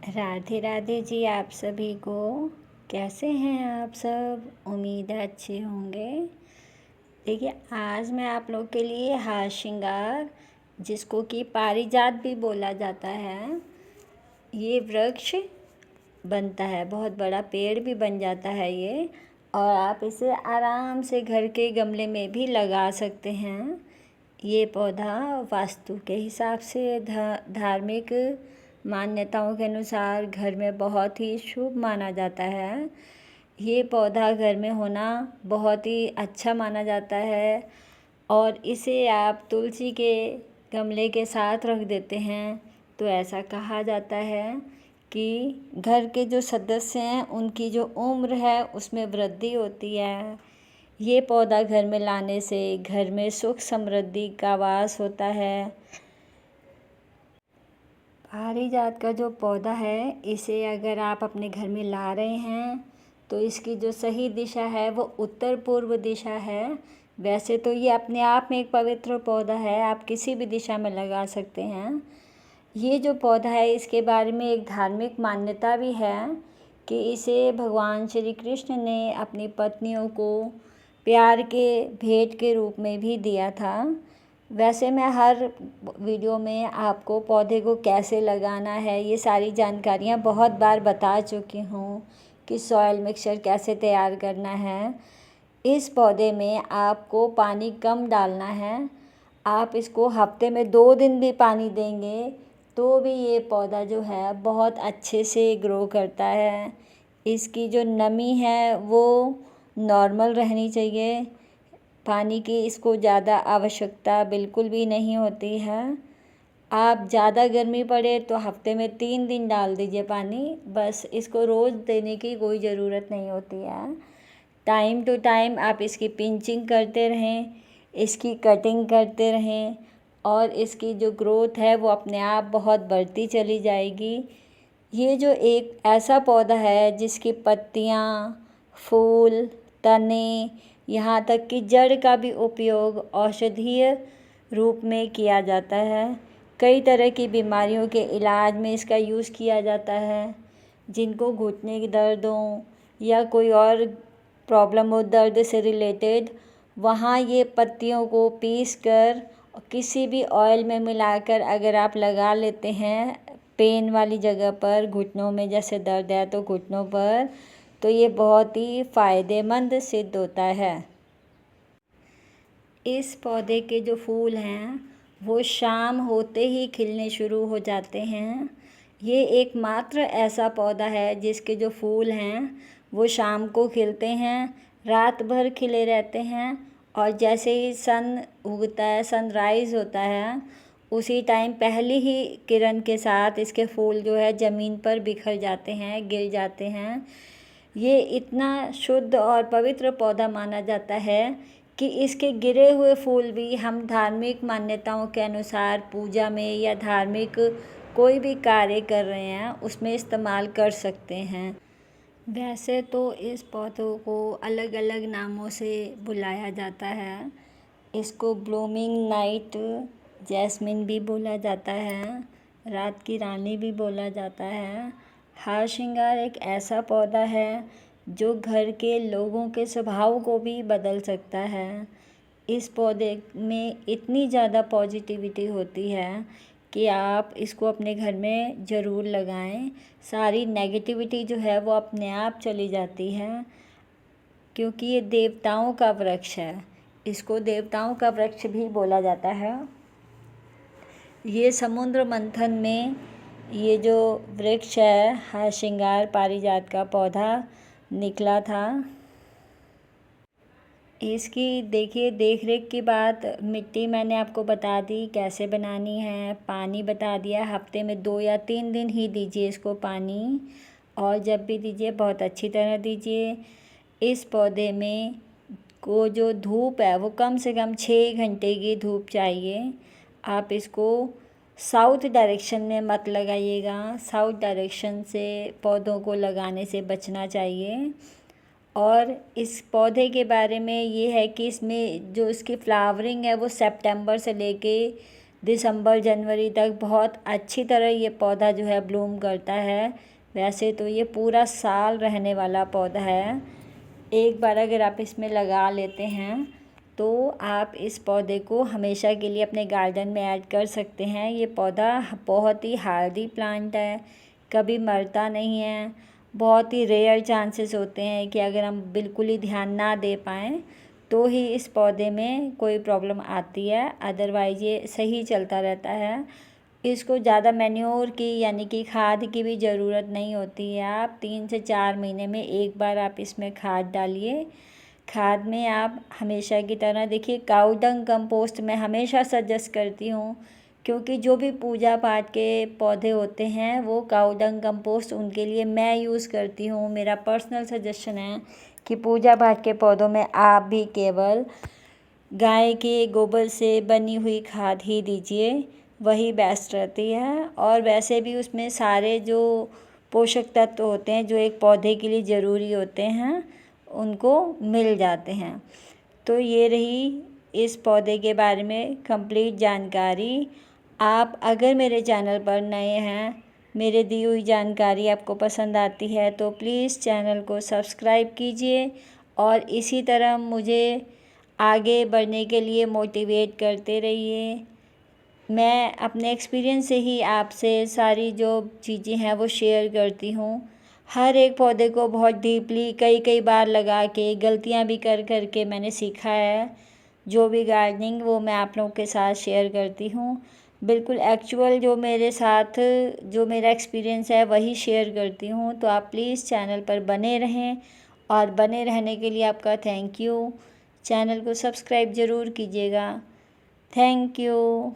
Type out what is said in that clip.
राधे राधे जी आप सभी को। कैसे हैं आप सब? उम्मीद है अच्छे होंगे। देखिए, आज मैं आप लोग के लिए हार श्रृंगार, जिसको कि पारिजात भी बोला जाता है, ये वृक्ष बनता है। बहुत बड़ा पेड़ भी बन जाता है ये, और आप इसे आराम से घर के गमले में भी लगा सकते हैं। ये पौधा वास्तु के हिसाब से, धार्मिक मान्यताओं के अनुसार घर में बहुत ही शुभ माना जाता है। ये पौधा घर में होना बहुत ही अच्छा माना जाता है, और इसे आप तुलसी के गमले के साथ रख देते हैं तो ऐसा कहा जाता है कि घर के जो सदस्य हैं उनकी जो उम्र है उसमें वृद्धि होती है। ये पौधा घर में लाने से घर में सुख समृद्धि का वास होता है। पारिजात का जो पौधा है, इसे अगर आप अपने घर में ला रहे हैं तो इसकी जो सही दिशा है वो उत्तर पूर्व दिशा है। वैसे तो ये अपने आप में एक पवित्र पौधा है, आप किसी भी दिशा में लगा सकते हैं। ये जो पौधा है, इसके बारे में एक धार्मिक मान्यता भी है कि इसे भगवान श्री कृष्ण ने अपनी पत्नियों को प्यार के भेंट के रूप में भी दिया था। वैसे मैं हर वीडियो में आपको पौधे को कैसे लगाना है ये सारी जानकारियाँ बहुत बार बता चुकी हूँ कि सॉइल मिक्सचर कैसे तैयार करना है। इस पौधे में आपको पानी कम डालना है। आप इसको हफ्ते में 2 दिन भी पानी देंगे तो भी ये पौधा जो है बहुत अच्छे से ग्रो करता है। इसकी जो नमी है वो नॉर्मल रहनी चाहिए। पानी की इसको ज़्यादा आवश्यकता बिल्कुल भी नहीं होती है। आप ज़्यादा गर्मी पड़े तो हफ्ते में 3 दिन डाल दीजिए पानी, बस। इसको रोज़ देने की कोई ज़रूरत नहीं होती है। टाइम टू टाइम आप इसकी पिंचिंग करते रहें, इसकी कटिंग करते रहें, और इसकी जो ग्रोथ है वो अपने आप बहुत बढ़ती चली जाएगी। ये जो एक ऐसा पौधा है जिसकी पत्तियाँ, फूल, तने, यहाँ तक कि जड़ का भी उपयोग औषधीय रूप में किया जाता है। कई तरह की बीमारियों के इलाज में इसका यूज़ किया जाता है। जिनको घुटने की दर्द हो या कोई और प्रॉब्लम हो दर्द से रिलेटेड, वहाँ ये पत्तियों को पीस कर किसी भी ऑयल में मिलाकर अगर आप लगा लेते हैं पेन वाली जगह पर, घुटनों में जैसे दर्द है तो घुटनों पर, तो ये बहुत ही फ़ायदेमंद सिद्ध होता है। इस पौधे के जो फूल हैं वो शाम होते ही खिलने शुरू हो जाते हैं। ये एकमात्र ऐसा पौधा है जिसके जो फूल हैं वो शाम को खिलते हैं, रात भर खिले रहते हैं, और जैसे ही सन उगता है, सनराइज़ होता है, उसी टाइम पहली ही किरण के साथ इसके फूल जो है ज़मीन पर बिखर जाते हैं, गिर जाते हैं। ये इतना शुद्ध और पवित्र पौधा माना जाता है कि इसके गिरे हुए फूल भी हम धार्मिक मान्यताओं के अनुसार पूजा में या धार्मिक कोई भी कार्य कर रहे हैं उसमें इस्तेमाल कर सकते हैं। वैसे तो इस पौधों को अलग अलग नामों से बुलाया जाता है। इसको ब्लूमिंग नाइट जैस्मिन भी बोला जाता है, रात की रानी भी बोला जाता है। हार श्रृंगार एक ऐसा पौधा है जो घर के लोगों के स्वभाव को भी बदल सकता है। इस पौधे में इतनी ज़्यादा पॉजिटिविटी होती है कि आप इसको अपने घर में ज़रूर लगाएं। सारी नेगेटिविटी जो है वो अपने आप चली जाती है, क्योंकि ये देवताओं का वृक्ष है। इसको देवताओं का वृक्ष भी बोला जाता है। ये समुद्र मंथन में ये जो वृक्ष है, हार श्रृंगार पारिजात का पौधा निकला था। इसकी देखिए देख रेख की बात, मिट्टी मैंने आपको बता दी कैसे बनानी है, पानी बता दिया। हफ्ते में 2 या 3 दिन ही दीजिए इसको पानी, और जब भी दीजिए बहुत अच्छी तरह दीजिए। इस पौधे में को जो धूप है वो कम से कम 6 घंटे की धूप चाहिए। आप इसको साउथ डायरेक्शन में मत लगाइएगा, साउथ डायरेक्शन से पौधों को लगाने से बचना चाहिए। और इस पौधे के बारे में ये है कि इसमें जो इसकी फ्लावरिंग है वो सितंबर से लेके दिसंबर जनवरी तक बहुत अच्छी तरह ये पौधा जो है ब्लूम करता है। वैसे तो ये पूरा साल रहने वाला पौधा है। एक बार अगर आप इसमें लगा लेते हैं तो आप इस पौधे को हमेशा के लिए अपने गार्डन में ऐड कर सकते हैं। ये पौधा बहुत ही हार्डी प्लांट है, कभी मरता नहीं है। बहुत ही रेयर चांसेस होते हैं कि अगर हम बिल्कुल ही ध्यान ना दे पाएँ तो ही इस पौधे में कोई प्रॉब्लम आती है, अदरवाइज़ ये सही चलता रहता है। इसको ज़्यादा मैन्योर की यानी कि खाद की भी ज़रूरत नहीं होती है। आप 3 से 4 महीने में एक बार आप इसमें खाद डालिए। खाद में आप हमेशा की तरह देखिए, काऊ डंग कंपोस्ट मैं हमेशा सजेस्ट करती हूँ, क्योंकि जो भी पूजा पाठ के पौधे होते हैं वो काऊ डंग कंपोस्ट उनके लिए मैं यूज़ करती हूँ। मेरा पर्सनल सजेशन है कि पूजा पाठ के पौधों में आप भी केवल गाय के गोबर से बनी हुई खाद ही दीजिए, वही बेस्ट रहती है। और वैसे भी उसमें सारे जो पोषक तत्व होते हैं जो एक पौधे के लिए ज़रूरी होते हैं उनको मिल जाते हैं। तो ये रही इस पौधे के बारे में कंप्लीट जानकारी। आप अगर मेरे चैनल पर नए हैं, मेरे दी हुई जानकारी आपको पसंद आती है तो प्लीज़ चैनल को सब्सक्राइब कीजिए और इसी तरह मुझे आगे बढ़ने के लिए मोटिवेट करते रहिए। मैं अपने एक्सपीरियंस से ही आपसे सारी जो चीज़ें हैं वो शेयर करती हूँ। हर एक पौधे को बहुत डीपली कई बार लगा के गलतियाँ भी कर के मैंने सीखा है। जो भी गार्डनिंग वो मैं आप लोगों के साथ शेयर करती हूँ। बिल्कुल एक्चुअल जो मेरे साथ जो मेरा एक्सपीरियंस है वही शेयर करती हूँ। तो आप प्लीज़ चैनल पर बने रहें और बने रहने के लिए आपका थैंक यू। चैनल को सब्सक्राइब ज़रूर कीजिएगा। Thank you.